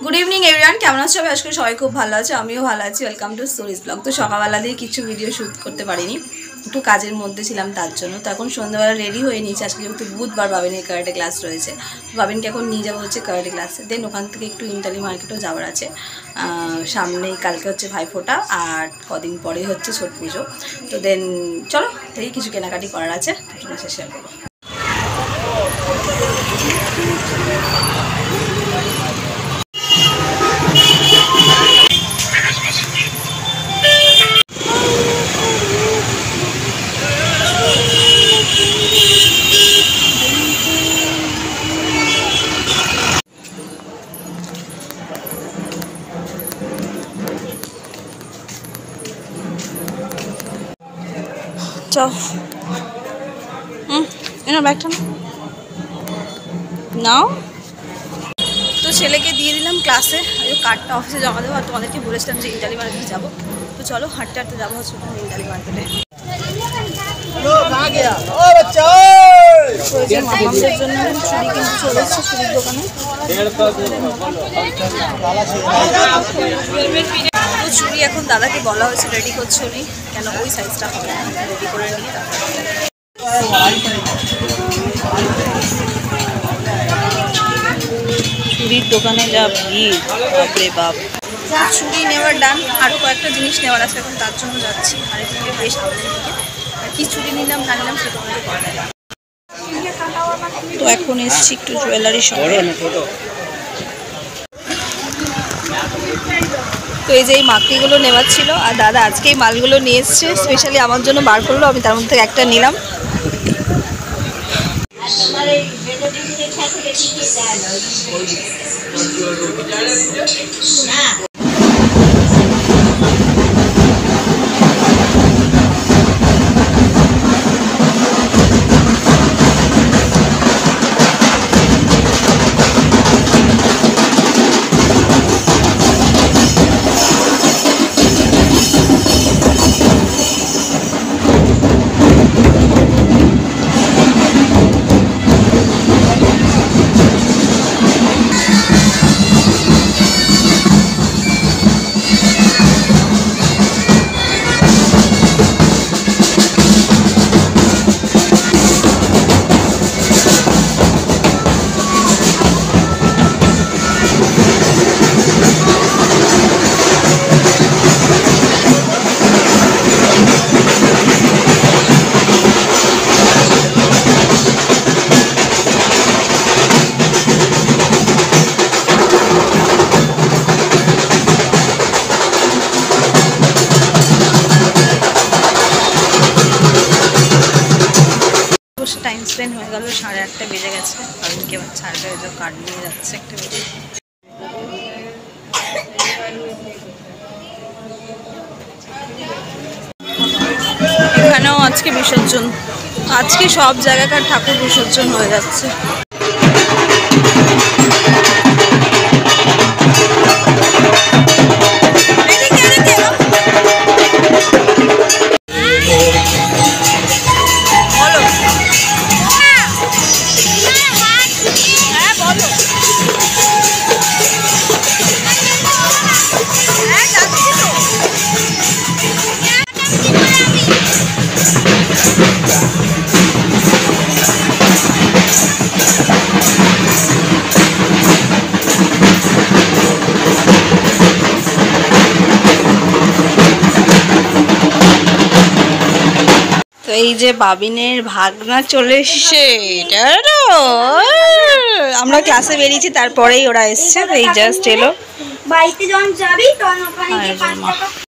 Good evening everyone केमन आছো সবাই আজকে সবাই খুব ভালো আছে আমিও ভালো আছি ওয়েলকাম টু স্টোরিজ ব্লগ। তো সকালবেলা দিয়ে কিছু ভিডিও শুট করতে পারিনি, একটু কাজের মধ্যে ছিলাম তার জন্য। তো এখন সন্ধ্যাবেলা রেডি হয়ে নিয়েছি, আজকে যেহেতু বুধবার বাবিনের কারাটে ক্লাস রয়েছে, বাবিনকে এখন নিয়ে যাবো হচ্ছে কারাটে ক্লাসে। দেন ওখান থেকে একটু ইন্টালি মার্কেটও যাওয়ার আছে, সামনেই কালকে হচ্ছে ভাইফোঁটা আর কদিন পরে হচ্ছে ছট পুজো। তো দেন চলো দেখি কিছু কেনাকাটি করার আছে, আপনার সাথে শেয়ার করবো। চল ব্যাগটা নাও। তো ছেলেকে দিয়ে দিলাম ক্লাসে, কার্ডটা অফিসে জমা দেবো। আর তোমাদেরকে বলেছিলাম যে ইন্টালি মার্কেটে যাবো। তো চলো হাঁটতে হাঁটতে যাবো হচ্ছে ইন্টালি মার্কেটে। মামাদের জন্য চুড়ি কিন্তু চলে এসছে চুড়ির দোকানে। তো চুড়ি এখন দাদাকে বলা হয়েছে রেডি করছে উনি, কেন ওই সাইজটা হবে রেডি করে নিয়ে চুড়ির দোকানে যা ভিড়, বাপরে বাপ। চুড়ি নেওয়ার ডান, আরও কয়েকটা জিনিস নেওয়ার আছে, এখন তার জন্য যাচ্ছি। আর একটু বেশ সামনের দিকে আর কি চুড়ি নিলাম না নিলাম সেটা আমাদের বলা যায়। তো এখন এসছি একটু জুয়েলারি শপে। তো এই যে এই মাকড়িগুলো নেওয়ার ছিল, আর দাদা আজকে এই মালগুলো নিয়ে এসছে, স্পেশালি আমার জন্য বার করলো। আমি তার মধ্যে একটা নিলাম। টাইম স্পেন্ড হয়ে গেল, 8:30 বেজে গেছে। কারণকে এবার ছাড়বে, ওই যে কার্ড নিয়ে যাচ্ছে একটা বেজে। এখানেও আজকে বিসর্জন, আজকে সব জায়গাকার ঠাকুর বিসর্জন হয়ে যাচ্ছে। এই যে বাবিনের ভাগনা চলে এসছে, আমরা ক্লাসে বেরিয়েছি তারপরেই ওরা এসছে। এই জাস্ট এলো। বাড়িতে যখন যাবি তখন ওখানে